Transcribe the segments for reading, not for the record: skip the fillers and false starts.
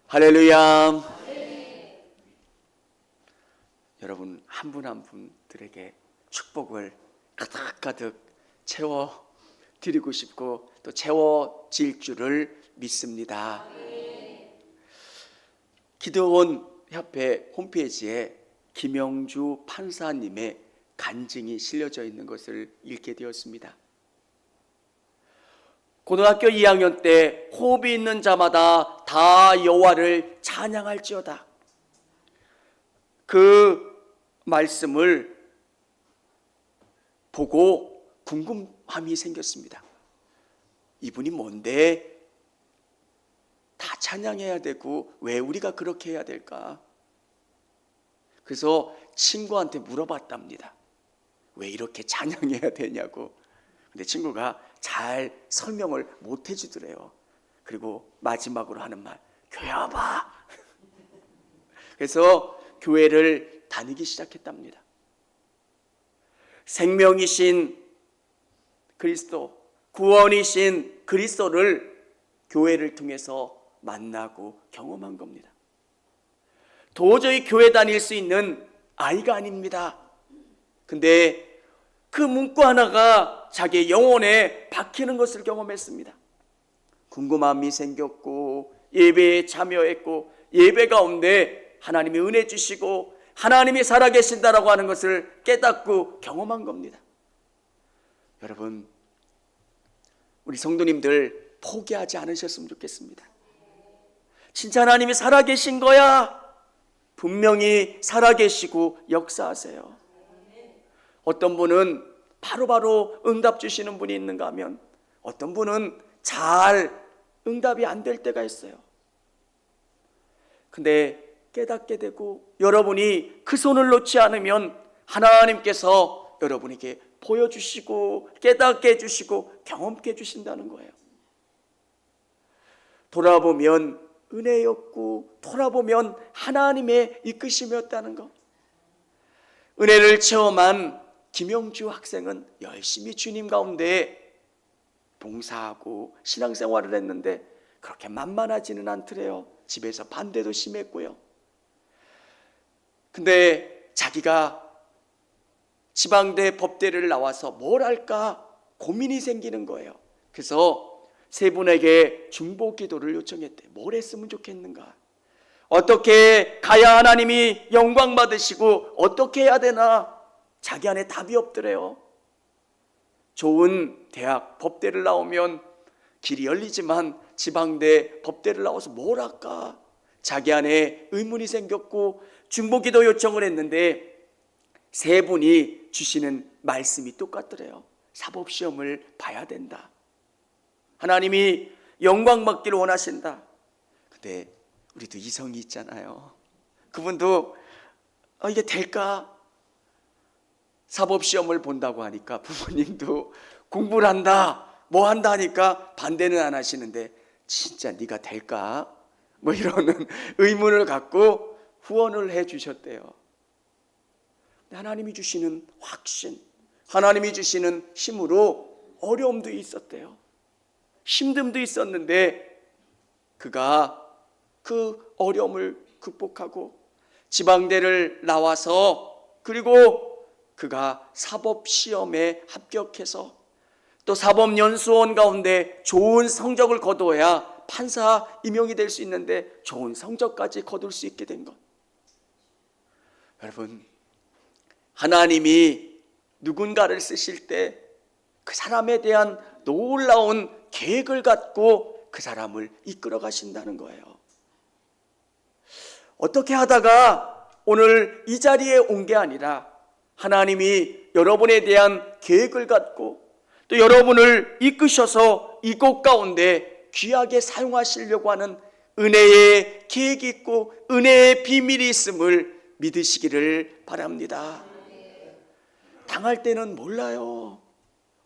할렐루야. 여러분 한 분 한 분들에게 축복을 가득가득 채워 드리고 싶고 또 채워질 줄을 믿습니다. 기도원 협회 홈페이지에 김영주 판사님의 간증이 실려져 있는 것을 읽게 되었습니다. 고등학교 2학년 때 호흡이 있는 자마다 다 여호와를 찬양할지어다. 그 말씀을 보고 궁금함이 생겼습니다. 이분이 뭔데 다 찬양해야 되고 왜 우리가 그렇게 해야 될까? 그래서 친구한테 물어봤답니다. 왜 이렇게 찬양해야 되냐고. 근데 친구가 잘 설명을 못 해주더래요. 그리고 마지막으로 하는 말, 교회 와봐. 그래서 교회를 다니기 시작했답니다. 생명이신 그리스도, 구원이신 그리스도를 교회를 통해서 만나고 경험한 겁니다. 도저히 교회 다닐 수 있는 아이가 아닙니다. 근데 그 문구 하나가 자기의 영혼에 박히는 것을 경험했습니다. 궁금함이 생겼고 예배에 참여했고 예배 가운데 하나님이 은혜 주시고 하나님이 살아계신다라고 하는 것을 깨닫고 경험한 겁니다. 여러분, 우리 성도님들 포기하지 않으셨으면 좋겠습니다. 진짜 하나님이 살아계신 거야. 분명히 살아계시고 역사하세요. 어떤 분은 바로바로 응답 주시는 분이 있는가 하면 어떤 분은 잘 응답이 안 될 때가 있어요. 근데 깨닫게 되고 여러분이 그 손을 놓지 않으면 하나님께서 여러분에게 보여주시고 깨닫게 해주시고 경험케 해주신다는 거예요. 돌아보면 은혜였고 돌아보면 하나님의 이끄심이었다는 거. 은혜를 체험한 김영주 학생은 열심히 주님 가운데 봉사하고 신앙생활을 했는데 그렇게 만만하지는 않더래요. 집에서 반대도 심했고요. 근데 자기가 지방대 법대를 나와서 뭘 할까 고민이 생기는 거예요. 그래서 세 분에게 중보 기도를 요청했대. 뭘 했으면 좋겠는가? 어떻게 가야 하나님이 영광 받으시고 어떻게 해야 되나? 자기 안에 답이 없더래요. 좋은 대학 법대를 나오면 길이 열리지만 지방대 법대를 나와서 뭘 할까? 자기 안에 의문이 생겼고 중보기도 요청을 했는데 세 분이 주시는 말씀이 똑같더래요. 사법시험을 봐야 된다. 하나님이 영광 받기를 원하신다. 근데 우리도 이성이 있잖아요. 그분도 이게 될까? 사법시험을 본다고 하니까 부모님도 공부를 한다 뭐 한다 하니까 반대는 안 하시는데 진짜 네가 될까? 뭐 이러는 의문을 갖고 후원을 해 주셨대요. 하나님이 주시는 확신, 하나님이 주시는 힘으로 어려움도 있었대요. 힘듦도 있었는데 그가 그 어려움을 극복하고 지방대를 나와서 그리고 그가 사법시험에 합격해서 또 사법연수원 가운데 좋은 성적을 거둬야 판사 임용이 될 수 있는데 좋은 성적까지 거둘 수 있게 된 것. 여러분, 하나님이 누군가를 쓰실 때 그 사람에 대한 놀라운 계획을 갖고 그 사람을 이끌어 가신다는 거예요. 어떻게 하다가 오늘 이 자리에 온 게 아니라 하나님이 여러분에 대한 계획을 갖고 또 여러분을 이끄셔서 이곳 가운데 귀하게 사용하시려고 하는 은혜의 계획이 있고 은혜의 비밀이 있음을 믿으시기를 바랍니다. 당할 때는 몰라요.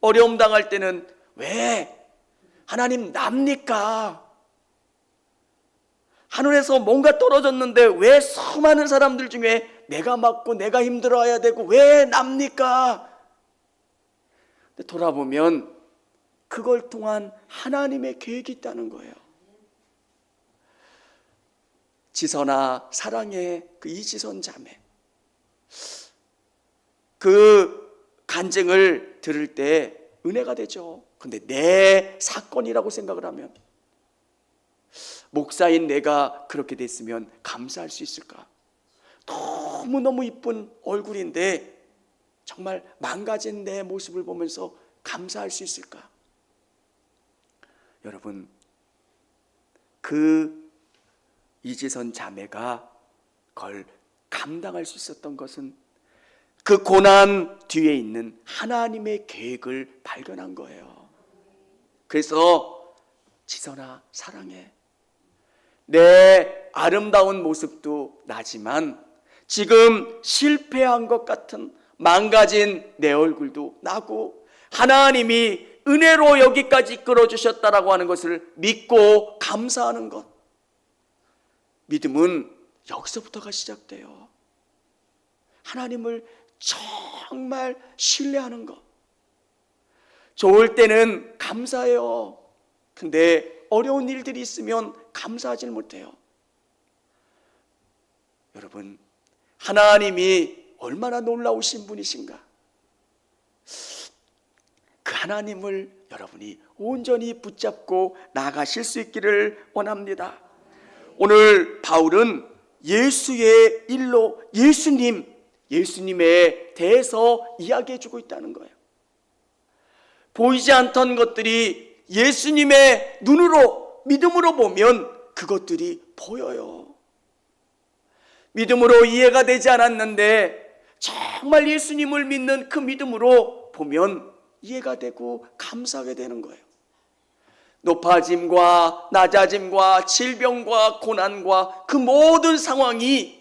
어려움 당할 때는 왜? 하나님 납니까? 하늘에서 뭔가 떨어졌는데 왜 수많은 사람들 중에 내가 맞고 내가 힘들어야 되고 왜 납니까? 근데 돌아보면 그걸 통한 하나님의 계획이 있다는 거예요. 지선아 사랑해, 그 이지선 자매, 그 간증을 들을 때 은혜가 되죠. 근데 내 사건이라고 생각을 하면, 목사인 내가 그렇게 됐으면 감사할 수 있을까? 너무너무 이쁜 얼굴인데 정말 망가진 내 모습을 보면서 감사할 수 있을까? 여러분, 그 이지선 자매가 그걸 감당할 수 있었던 것은 그 고난 뒤에 있는 하나님의 계획을 발견한 거예요. 그래서 지선아 사랑해, 내 아름다운 모습도 나지만 지금 실패한 것 같은 망가진 내 얼굴도 나고 하나님이 은혜로 여기까지 이끌어주셨다라고 하는 것을 믿고 감사하는 것. 믿음은 여기서부터가 시작돼요. 하나님을 정말 신뢰하는 것. 좋을 때는 감사해요. 근데 어려운 일들이 있으면 감사하지 못해요. 여러분, 하나님이 얼마나 놀라우신 분이신가? 그 하나님을 여러분이 온전히 붙잡고 나가실 수 있기를 원합니다. 오늘 바울은 예수의 일로 예수님에 대해서 이야기해주고 있다는 거예요. 보이지 않던 것들이 예수님의 눈으로, 믿음으로 보면 그것들이 보여요. 믿음으로 이해가 되지 않았는데 정말 예수님을 믿는 그 믿음으로 보면 이해가 되고 감사하게 되는 거예요. 높아짐과 낮아짐과 질병과 고난과 그 모든 상황이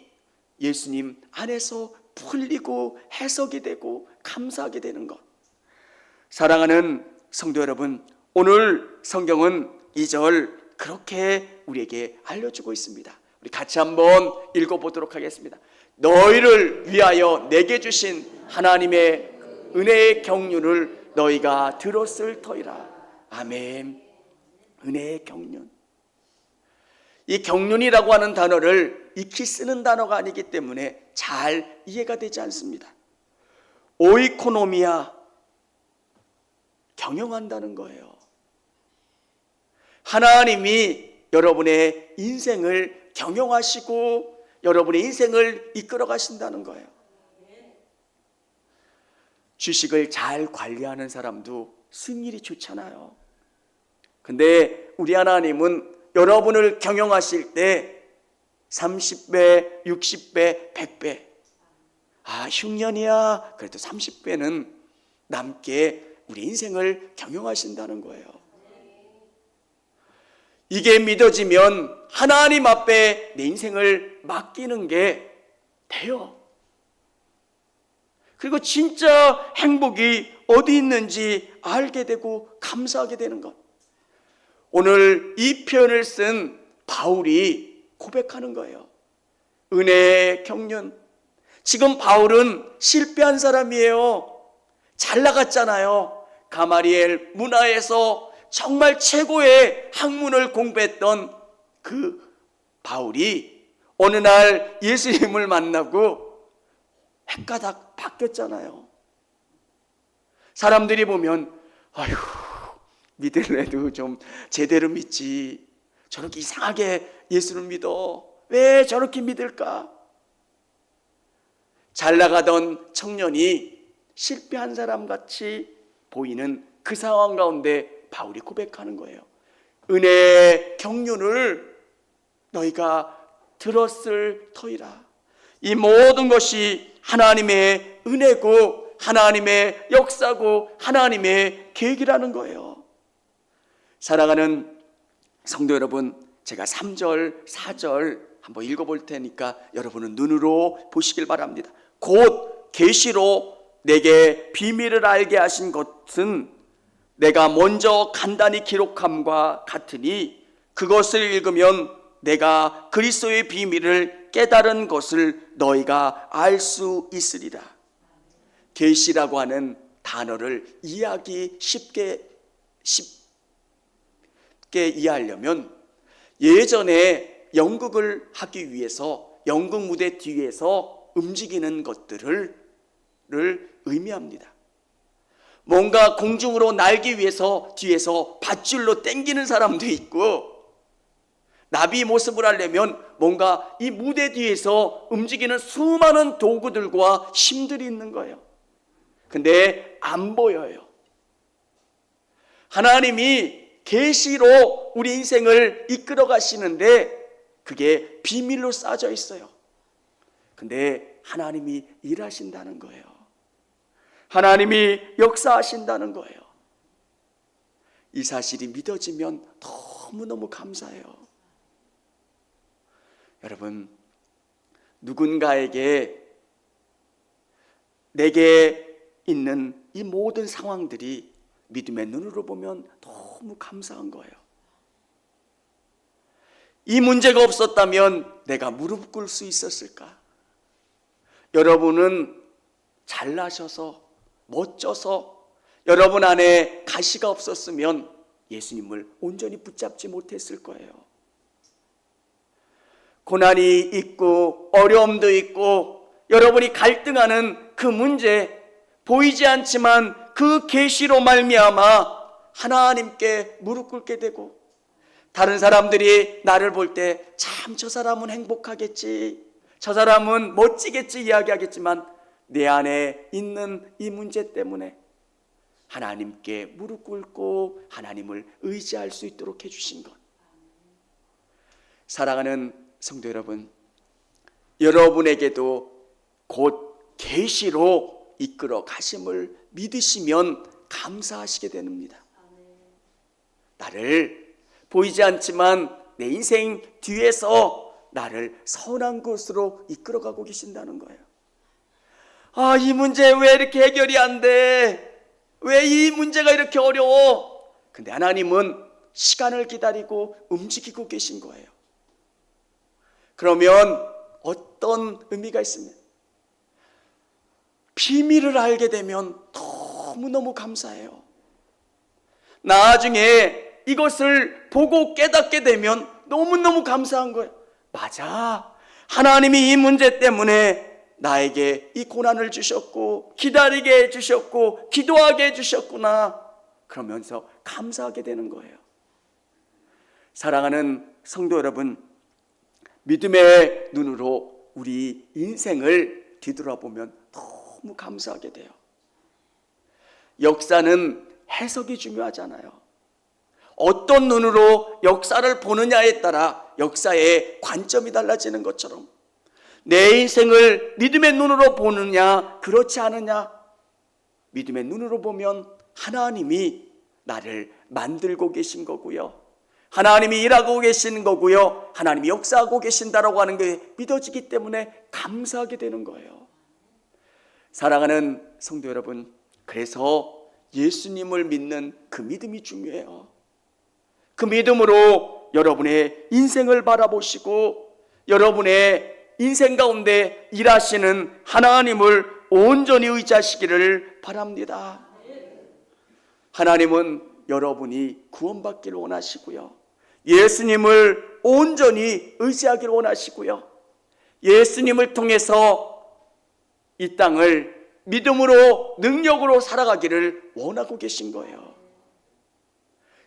예수님 안에서 풀리고 해석이 되고 감사하게 되는 것. 사랑하는 성도 여러분, 오늘 성경은 2절 그렇게 우리에게 알려주고 있습니다. 우리 같이 한번 읽어보도록 하겠습니다. 너희를 위하여 내게 주신 하나님의 은혜의 경륜을 너희가 들었을 터이라. 아멘. 은혜의 경륜. 이 경륜이라고 하는 단어를 익히 쓰는 단어가 아니기 때문에 잘 이해가 되지 않습니다. 오이코노미아, 경영한다는 거예요. 하나님이 여러분의 인생을 경영하시고 여러분의 인생을 이끌어 가신다는 거예요. 주식을 잘 관리하는 사람도 수익률이 좋잖아요. 근데 우리 하나님은 여러분을 경영하실 때 30배, 60배, 100배. 흉년이야. 그래도 30배는 남게 우리 인생을 경영하신다는 거예요. 이게 믿어지면 하나님 앞에 내 인생을 맡기는 게 돼요. 그리고 진짜 행복이 어디 있는지 알게 되고 감사하게 되는 것. 오늘 이 표현을 쓴 바울이 고백하는 거예요. 은혜의 경륜. 지금 바울은 실패한 사람이에요. 잘 나갔잖아요. 가마리엘 문화에서 정말 최고의 학문을 공부했던 그 바울이 어느 날 예수님을 만나고 헷가닥 바뀌었잖아요. 사람들이 보면 아휴, 믿을래도 좀 제대로 믿지, 저렇게 이상하게 예수를 믿어, 왜 저렇게 믿을까? 잘 나가던 청년이 실패한 사람 같이 보이는 그 상황 가운데 바울이 고백하는 거예요. 은혜의 경륜을 너희가 들었을 터이라. 이 모든 것이 하나님의 은혜고 하나님의 역사고 하나님의 계획이라는 거예요. 사랑하는 성도 여러분, 제가 3절, 4절 한번 읽어볼 테니까 여러분은 눈으로 보시길 바랍니다. 곧 계시로 내게 비밀을 알게 하신 것은 내가 먼저 간단히 기록함과 같으니 그것을 읽으면 내가 그리스도의 비밀을 깨달은 것을 너희가 알 수 있으리라. 계시라고 하는 단어를 이해하기 쉽게 이해하려면 예전에 연극을 하기 위해서 연극 무대 뒤에서 움직이는 것들을 의미합니다. 뭔가 공중으로 날기 위해서 뒤에서 밧줄로 당기는 사람도 있고, 나비 모습을 하려면 뭔가 이 무대 뒤에서 움직이는 수많은 도구들과 힘들이 있는 거예요. 근데 안 보여요. 하나님이 계시로 우리 인생을 이끌어 가시는데 그게 비밀로 쌓여 있어요. 근데 하나님이 일하신다는 거예요. 하나님이 역사하신다는 거예요. 이 사실이 믿어지면 너무너무 감사해요. 여러분, 누군가에게 내게 있는 이 모든 상황들이 믿음의 눈으로 보면 너무 감사한 거예요. 이 문제가 없었다면 내가 무릎 꿇을 수 있었을까? 여러분은 잘나셔서 멋져서 여러분 안에 가시가 없었으면 예수님을 온전히 붙잡지 못했을 거예요. 고난이 있고 어려움도 있고 여러분이 갈등하는 그 문제, 보이지 않지만 그 계시로 말미암아 하나님께 무릎 꿇게 되고, 다른 사람들이 나를 볼 때 참 저 사람은 행복하겠지, 저 사람은 멋지겠지 이야기하겠지만 내 안에 있는 이 문제 때문에 하나님께 무릎 꿇고 하나님을 의지할 수 있도록 해주신 것. 사랑하는 성도 여러분, 여러분에게도 곧 계시로 이끌어 가심을 믿으시면 감사하시게 됩니다. 나를 보이지 않지만 내 인생 뒤에서 나를 선한 곳으로 이끌어가고 계신다는 거예요. 아, 이 문제 왜 이렇게 해결이 안 돼? 왜 이 문제가 이렇게 어려워? 근데 하나님은 시간을 기다리고 움직이고 계신 거예요. 그러면 어떤 의미가 있습니까? 비밀을 알게 되면 너무너무 감사해요. 나중에 이것을 보고 깨닫게 되면 너무너무 감사한 거예요. 맞아, 하나님이 이 문제 때문에 나에게 이 고난을 주셨고 기다리게 해주셨고 기도하게 해주셨구나, 그러면서 감사하게 되는 거예요. 사랑하는 성도 여러분, 믿음의 눈으로 우리 인생을 뒤돌아보면 너무 감사하게 돼요. 역사는 해석이 중요하잖아요. 어떤 눈으로 역사를 보느냐에 따라 역사의 관점이 달라지는 것처럼 내 인생을 믿음의 눈으로 보느냐 그렇지 않느냐, 믿음의 눈으로 보면 하나님이 나를 만들고 계신 거고요, 하나님이 일하고 계시는 거고요, 하나님이 역사하고 계신다라고 하는 게 믿어지기 때문에 감사하게 되는 거예요. 사랑하는 성도 여러분, 그래서 예수님을 믿는 그 믿음이 중요해요. 그 믿음으로 여러분의 인생을 바라보시고 여러분의 인생 가운데 일하시는 하나님을 온전히 의지하시기를 바랍니다. 하나님은 여러분이 구원받기를 원하시고요, 예수님을 온전히 의지하기를 원하시고요, 예수님을 통해서 이 땅을 믿음으로 능력으로 살아가기를 원하고 계신 거예요.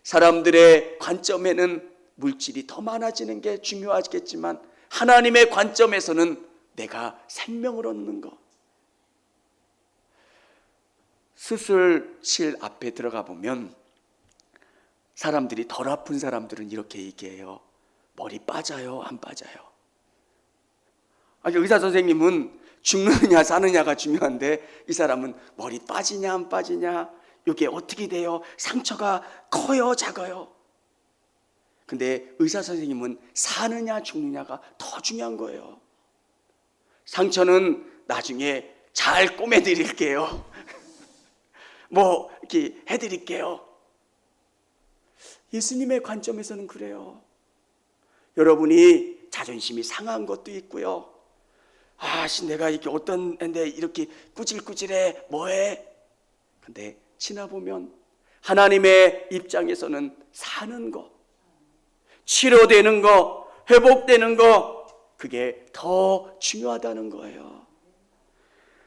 사람들의 관점에는 물질이 더 많아지는 게 중요하겠지만 하나님의 관점에서는 내가 생명을 얻는 것. 수술실 앞에 들어가 보면 사람들이 덜 아픈 사람들은 이렇게 얘기해요. 머리 빠져요, 안 빠져요? 의사 선생님은 죽느냐 사느냐가 중요한데 이 사람은 머리 빠지냐 안 빠지냐, 이게 어떻게 돼요? 상처가 커요, 작아요? 근데 의사 선생님은 사느냐 죽느냐가 더 중요한 거예요. 상처는 나중에 잘 꼬매드릴게요. 뭐 이렇게 해드릴게요. 예수님의 관점에서는 그래요. 여러분이 자존심이 상한 것도 있고요, 내가 이게 어떤 애인데 이렇게 꾸질꾸질해, 뭐해? 근데 지나보면 하나님의 입장에서는 사는 거, 치료되는 거, 회복되는 거, 그게 더 중요하다는 거예요.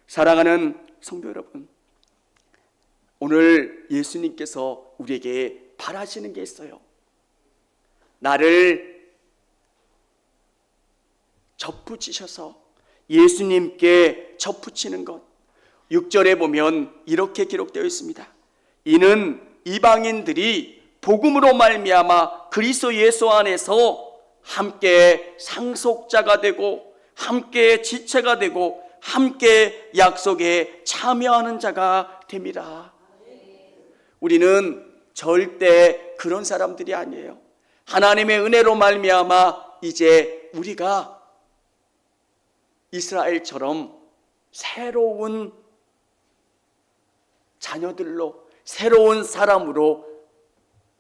사랑하는 성도 여러분, 오늘 예수님께서 우리에게 바라시는 게 있어요. 나를 접붙이셔서 예수님께 접붙이는 것. 6절에 보면 이렇게 기록되어 있습니다. 이는 이방인들이 복음으로 말미암아 그리스도 예수 안에서 함께 상속자가 되고 함께 지체가 되고 함께 약속에 참여하는 자가 됨이라. 우리는 절대 그런 사람들이 아니에요. 하나님의 은혜로 말미암아 이제 우리가 이스라엘처럼 새로운 자녀들로, 새로운 사람으로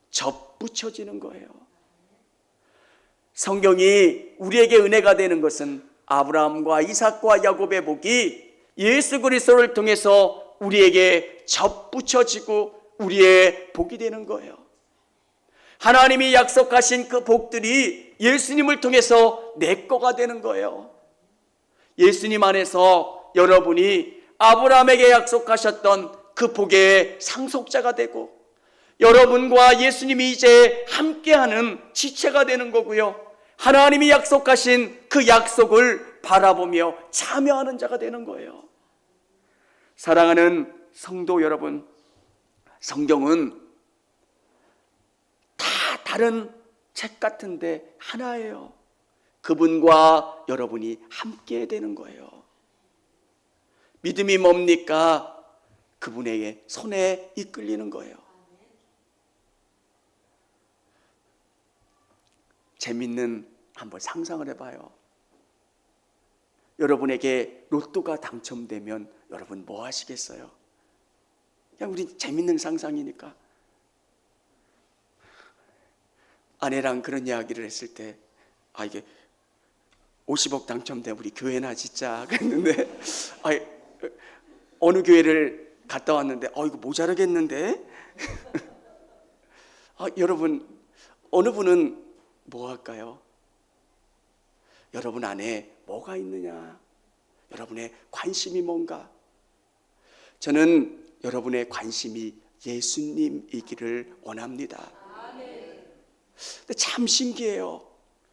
접붙여지는 거예요. 성경이 우리에게 은혜가 되는 것은 아브라함과 이삭과 야곱의 복이 예수 그리스도를 통해서 우리에게 접붙여지고 우리의 복이 되는 거예요. 하나님이 약속하신 그 복들이 예수님을 통해서 내 거가 되는 거예요. 예수님 안에서 여러분이 아브라함에게 약속하셨던 그 복의 상속자가 되고 여러분과 예수님이 이제 함께하는 지체가 되는 거고요. 하나님이 약속하신 그 약속을 바라보며 참여하는 자가 되는 거예요. 사랑하는 성도 여러분, 성경은 다 다른 책 같은데 하나예요. 그분과 여러분이 함께 되는 거예요. 믿음이 뭡니까? 그분의 손에 이끌리는 거예요. 재밌는 한번 상상을 해봐요. 여러분에게 로또가 당첨되면 여러분 뭐 하시겠어요? 그냥 우리 재밌는 상상이니까. 아내랑 그런 이야기를 했을 때, 이게 50억 당첨되면 우리 교회나 짓자 그랬는데, 어느 교회를 갔다 왔는데, 이거 모자라겠는데? 여러분, 어느 분은 뭐 할까요? 여러분 안에 뭐가 있느냐? 여러분의 관심이 뭔가? 저는 여러분의 관심이 예수님이기를 원합니다. 근데 참 신기해요.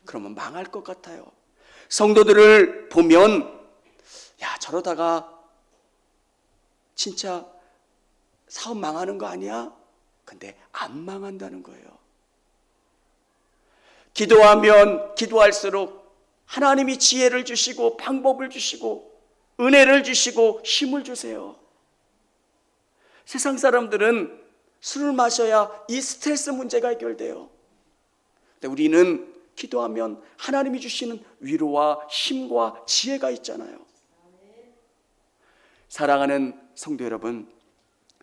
그러면 망할 것 같아요. 성도들을 보면, 저러다가 진짜 사업 망하는 거 아니야? 근데 안 망한다는 거예요. 기도하면 기도할수록 하나님이 지혜를 주시고 방법을 주시고 은혜를 주시고 힘을 주세요. 세상 사람들은 술을 마셔야 이 스트레스 문제가 해결돼요. 근데 우리는 기도하면 하나님이 주시는 위로와 힘과 지혜가 있잖아요. 사랑하는 성도 여러분,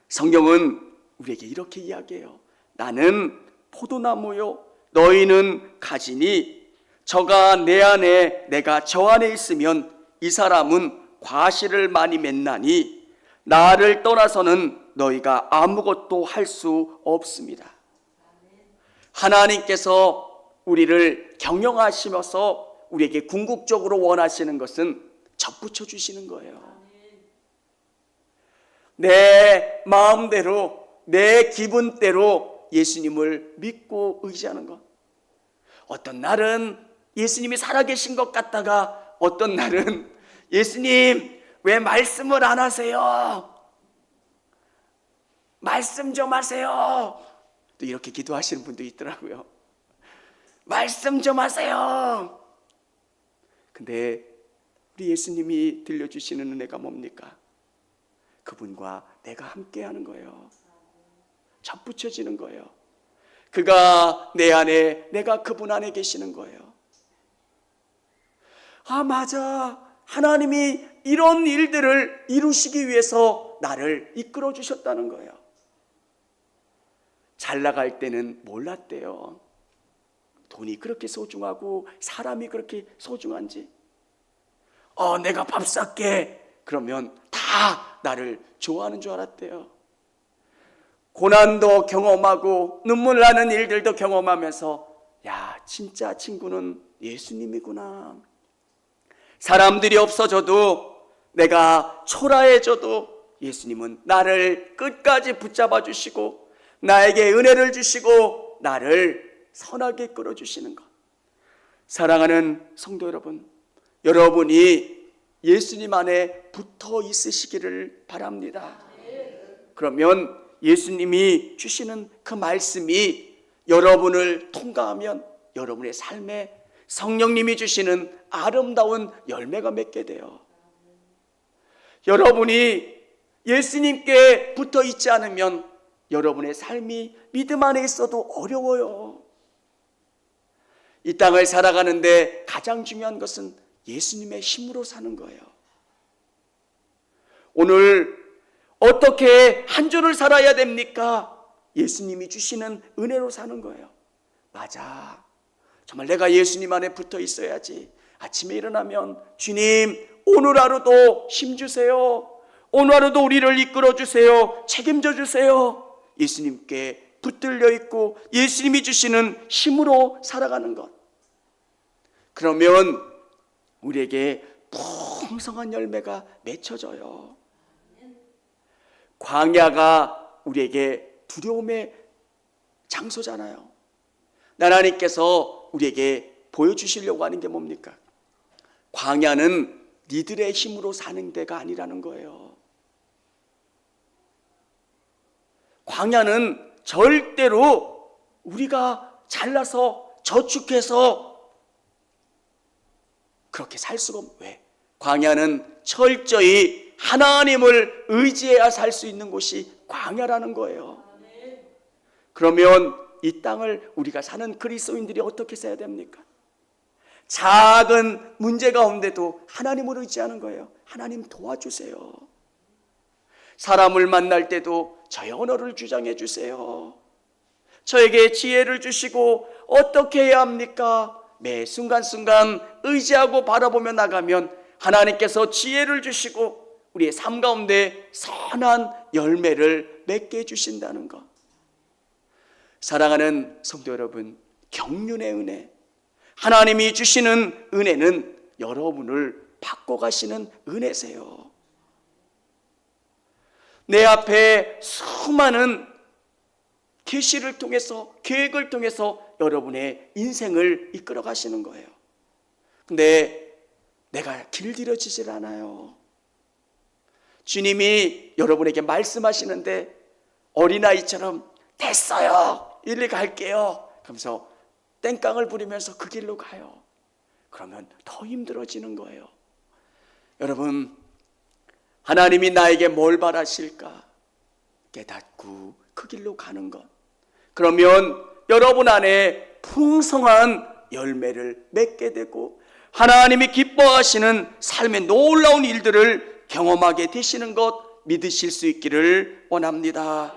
성경은 우리에게 이렇게 이야기해요. 나는 포도나무요, 너희는 가지니 저가 내 안에 내가 저 안에 있으면 이 사람은 과실을 많이 맺나니 나를 떠나서는 너희가 아무것도 할 수 없습니다. 하나님께서 우리를 경영하시면서 우리에게 궁극적으로 원하시는 것은 접붙여 주시는 거예요. 내 마음대로, 내 기분대로 예수님을 믿고 의지하는 것. 어떤 날은 예수님이 살아계신 것 같다가 어떤 날은 예수님 왜 말씀을 안 하세요? 말씀 좀 하세요. 또 이렇게 기도하시는 분도 있더라고요. 말씀 좀 하세요. 근데 우리 예수님이 들려주시는 은혜가 뭡니까? 그분과 내가 함께하는 거예요. 접붙여지는 거예요. 그가 내 안에, 내가 그분 안에 계시는 거예요. 맞아. 하나님이 이런 일들을 이루시기 위해서 나를 이끌어 주셨다는 거예요. 잘 나갈 때는 몰랐대요. 돈이 그렇게 소중하고 사람이 그렇게 소중한지. 내가 밥 살게. 그러면 다 나를 좋아하는 줄 알았대요. 고난도 경험하고 눈물 나는 일들도 경험하면서 진짜 친구는 예수님이구나. 사람들이 없어져도, 내가 초라해져도 예수님은 나를 끝까지 붙잡아 주시고 나에게 은혜를 주시고 나를 선하게 끌어주시는 것. 사랑하는 성도 여러분, 여러분이 예수님 안에 붙어 있으시기를 바랍니다. 그러면 예수님이 주시는 그 말씀이 여러분을 통과하면 여러분의 삶에 성령님이 주시는 아름다운 열매가 맺게 돼요. 여러분이 예수님께 붙어 있지 않으면 여러분의 삶이 믿음 안에 있어도 어려워요. 이 땅을 살아가는데 가장 중요한 것은 예수님의 힘으로 사는 거예요. 오늘 어떻게 한 주를 살아야 됩니까? 예수님이 주시는 은혜로 사는 거예요. 맞아, 정말 내가 예수님 안에 붙어 있어야지. 아침에 일어나면 주님, 오늘 하루도 힘 주세요. 오늘 하루도 우리를 이끌어 주세요. 책임져 주세요. 예수님께 붙들려 있고 예수님이 주시는 힘으로 살아가는 것. 그러면 우리에게 풍성한 열매가 맺혀져요. 광야가 우리에게 두려움의 장소잖아요. 하나님께서 우리에게 보여주시려고 하는 게 뭡니까? 광야는 니들의 힘으로 사는 데가 아니라는 거예요. 광야는 절대로 우리가 잘나서 저축해서 그렇게 살 수가 없어요. 왜? 광야는 철저히 하나님을 의지해야 살 수 있는 곳이 광야라는 거예요. 그러면 이 땅을 우리가 사는 그리스도인들이 어떻게 써야 됩니까? 작은 문제 가운데도 하나님을 의지하는 거예요. 하나님 도와주세요. 사람을 만날 때도 저의 언어를 주장해 주세요. 저에게 지혜를 주시고 어떻게 해야 합니까? 매 순간순간 의지하고 바라보며 나가면 하나님께서 지혜를 주시고 우리의 삶 가운데 선한 열매를 맺게 해주신다는 것. 사랑하는 성도 여러분, 경륜의 은혜, 하나님이 주시는 은혜는 여러분을 바꿔가시는 은혜세요. 내 앞에 수많은 계시를 통해서, 계획을 통해서 여러분의 인생을 이끌어 가시는 거예요. 근데 내가 길들여지질 않아요. 주님이 여러분에게 말씀하시는데 어린아이처럼 됐어요, 일리 갈게요 그러면서 땡깡을 부리면서 그 길로 가요. 그러면 더 힘들어지는 거예요. 여러분, 하나님이 나에게 뭘 바라실까 깨닫고 그 길로 가는 것. 그러면 여러분 안에 풍성한 열매를 맺게 되고 하나님이 기뻐하시는 삶의 놀라운 일들을 경험하게 되시는 것 믿으실 수 있기를 원합니다.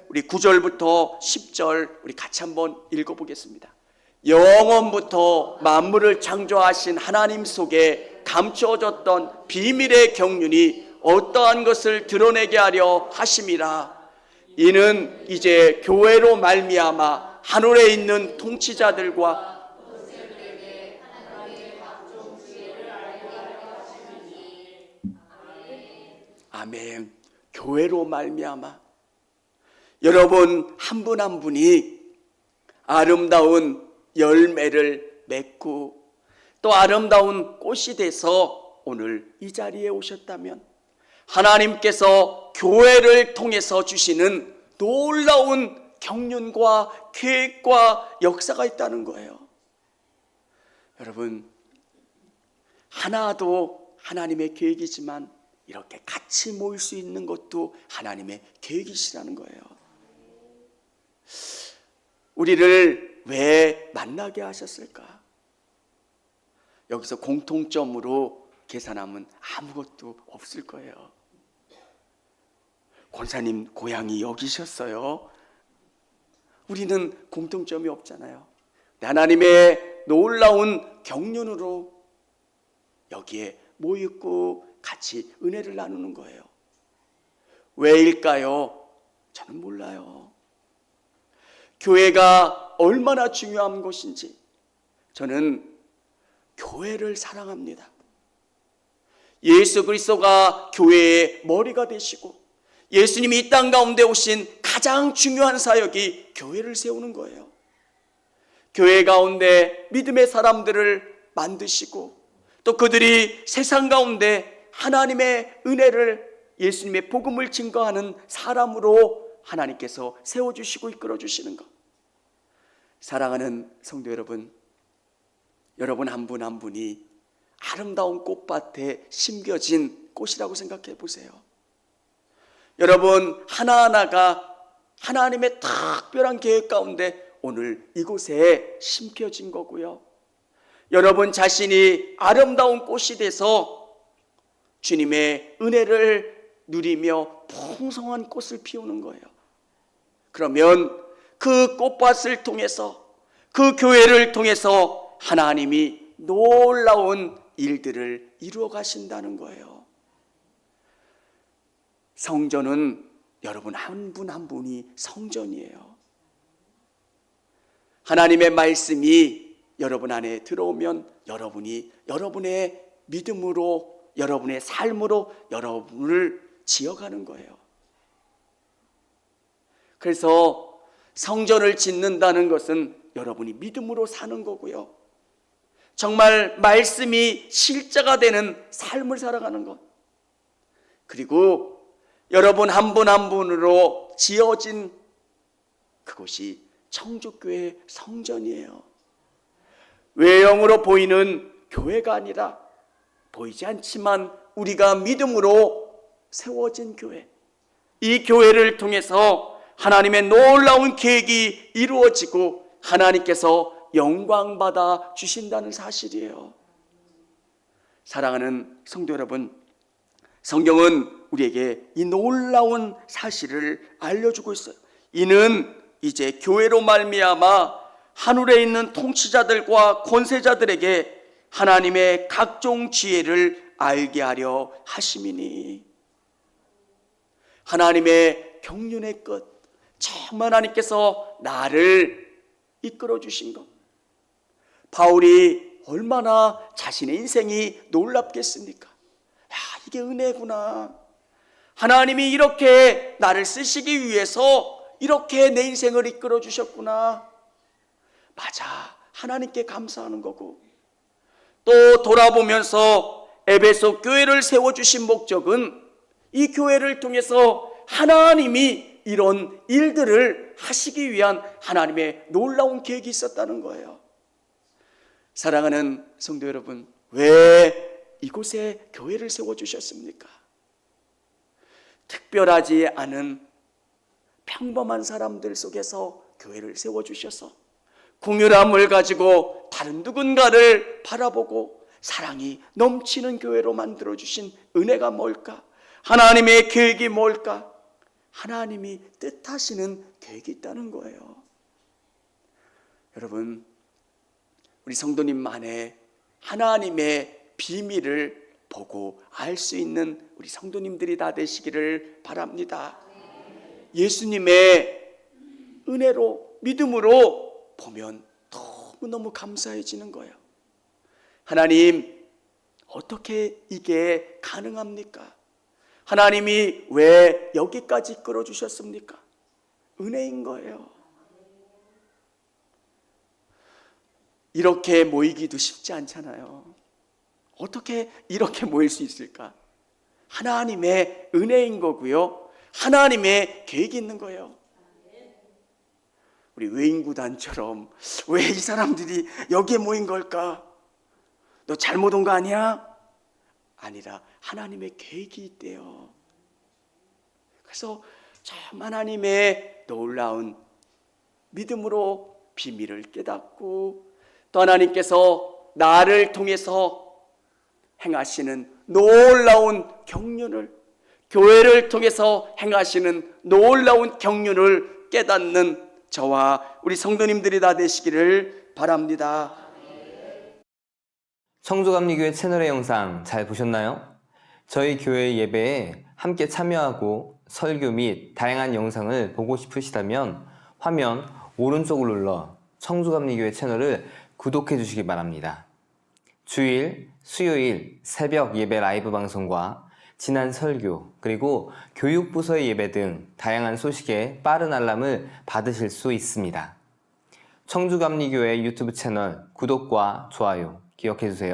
우리 9절부터 10절 우리 같이 한번 읽어보겠습니다. 영원부터 만물을 창조하신 하나님 속에 감추어졌던 비밀의 경륜이 어떠한 것을 드러내게 하려 하심이라. 이는 이제 교회로 말미암아 하늘에 있는 통치자들과 아멘. 교회로 말미암아 여러분 한 분 한 분이 아름다운 열매를 맺고 또 아름다운 꽃이 돼서 오늘 이 자리에 오셨다면 하나님께서 교회를 통해서 주시는 놀라운 경륜과 계획과 역사가 있다는 거예요. 여러분, 하나도 하나님의 계획이지만 이렇게 같이 모일 수 있는 것도 하나님의 계획이시라는 거예요. 우리를 왜 만나게 하셨을까? 여기서 공통점으로 계산하면 아무것도 없을 거예요. 권사님 고향이 여기셨어요. 우리는 공통점이 없잖아요. 하나님의 놀라운 경륜으로 여기에 모이고 같이 은혜를 나누는 거예요. 왜일까요? 저는 몰라요. 교회가 얼마나 중요한 곳인지 저는 교회를 사랑합니다. 예수 그리스도가 교회의 머리가 되시고 예수님이 이 땅 가운데 오신 가장 중요한 사역이 교회를 세우는 거예요. 교회 가운데 믿음의 사람들을 만드시고 또 그들이 세상 가운데 하나님의 은혜를, 예수님의 복음을 증거하는 사람으로 하나님께서 세워주시고 이끌어주시는 것. 사랑하는 성도 여러분, 여러분 한 분 한 분이 아름다운 꽃밭에 심겨진 꽃이라고 생각해 보세요. 여러분 하나하나가 하나님의 특별한 계획 가운데 오늘 이곳에 심겨진 거고요. 여러분 자신이 아름다운 꽃이 돼서 주님의 은혜를 누리며 풍성한 꽃을 피우는 거예요. 그러면 그 꽃밭을 통해서, 그 교회를 통해서 하나님이 놀라운 일들을 이루어 가신다는 거예요. 성전은 여러분 한 분 한 분이 성전이에요. 하나님의 말씀이 여러분 안에 들어오면 여러분이 여러분의 믿음으로, 여러분의 삶으로 여러분을 지어가는 거예요. 그래서 성전을 짓는다는 것은 여러분이 믿음으로 사는 거고요. 정말 말씀이 실제가 되는 삶을 살아가는 것. 그리고 여러분 한 분 한 분으로 지어진 그곳이 청주교회 성전이에요. 외형으로 보이는 교회가 아니라 보이지 않지만 우리가 믿음으로 세워진 교회. 이 교회를 통해서 하나님의 놀라운 계획이 이루어지고 하나님께서 영광받아 주신다는 사실이에요. 사랑하는 성도 여러분, 성경은 우리에게 이 놀라운 사실을 알려주고 있어요. 이는 이제 교회로 말미암아 하늘에 있는 통치자들과 권세자들에게 하나님의 각종 지혜를 알게 하려 하심이니. 하나님의 경륜의 끝, 참 하나님께서 나를 이끌어 주신 것. 바울이 얼마나 자신의 인생이 놀랍겠습니까? 야, 이게 은혜구나. 하나님이 이렇게 나를 쓰시기 위해서 이렇게 내 인생을 이끌어 주셨구나. 맞아, 하나님께 감사하는 거고, 또 돌아보면서 에베소 교회를 세워주신 목적은 이 교회를 통해서 하나님이 이런 일들을 하시기 위한 하나님의 놀라운 계획이 있었다는 거예요. 사랑하는 성도 여러분, 왜 이곳에 교회를 세워주셨습니까? 특별하지 않은 평범한 사람들 속에서 교회를 세워주셔서 긍휼함을 가지고 다른 누군가를 바라보고 사랑이 넘치는 교회로 만들어주신 은혜가 뭘까? 하나님의 계획이 뭘까? 하나님이 뜻하시는 계획이 있다는 거예요. 여러분, 우리 성도님 안에 하나님의 비밀을 보고 알 수 있는 우리 성도님들이 다 되시기를 바랍니다. 예수님의 은혜로, 믿음으로 보면 너무너무 감사해지는 거예요. 하나님, 어떻게 이게 가능합니까? 하나님이 왜 여기까지 이끌어 주셨습니까? 은혜인 거예요. 이렇게 모이기도 쉽지 않잖아요. 어떻게 이렇게 모일 수 있을까? 하나님의 은혜인 거고요. 하나님의 계획이 있는 거예요. 우리 외인구단처럼 왜 이 사람들이 여기에 모인 걸까? 너 잘못 온 거 아니야? 아니라 하나님의 계획이 있대요. 그래서 참 하나님의 놀라운 믿음으로 비밀을 깨닫고 또 하나님께서 나를 통해서 행하시는 놀라운 경륜을, 교회를 통해서 행하시는 놀라운 경륜을 깨닫는 저와 우리 성도님들이 다 되시기를 바랍니다. 청주감리교회 채널의 영상 잘 보셨나요? 저희 교회 예배에 함께 참여하고 설교 및 다양한 영상을 보고 싶으시다면 화면 오른쪽을 눌러 청주감리교회 채널을 구독해 주시기 바랍니다. 주일, 수요일 새벽 예배 라이브 방송과 지난 설교, 그리고 교육부서의 예배 등 다양한 소식에 빠른 알람을 받으실 수 있습니다. 청주감리교회 유튜브 채널 구독과 좋아요 기억해 주세요.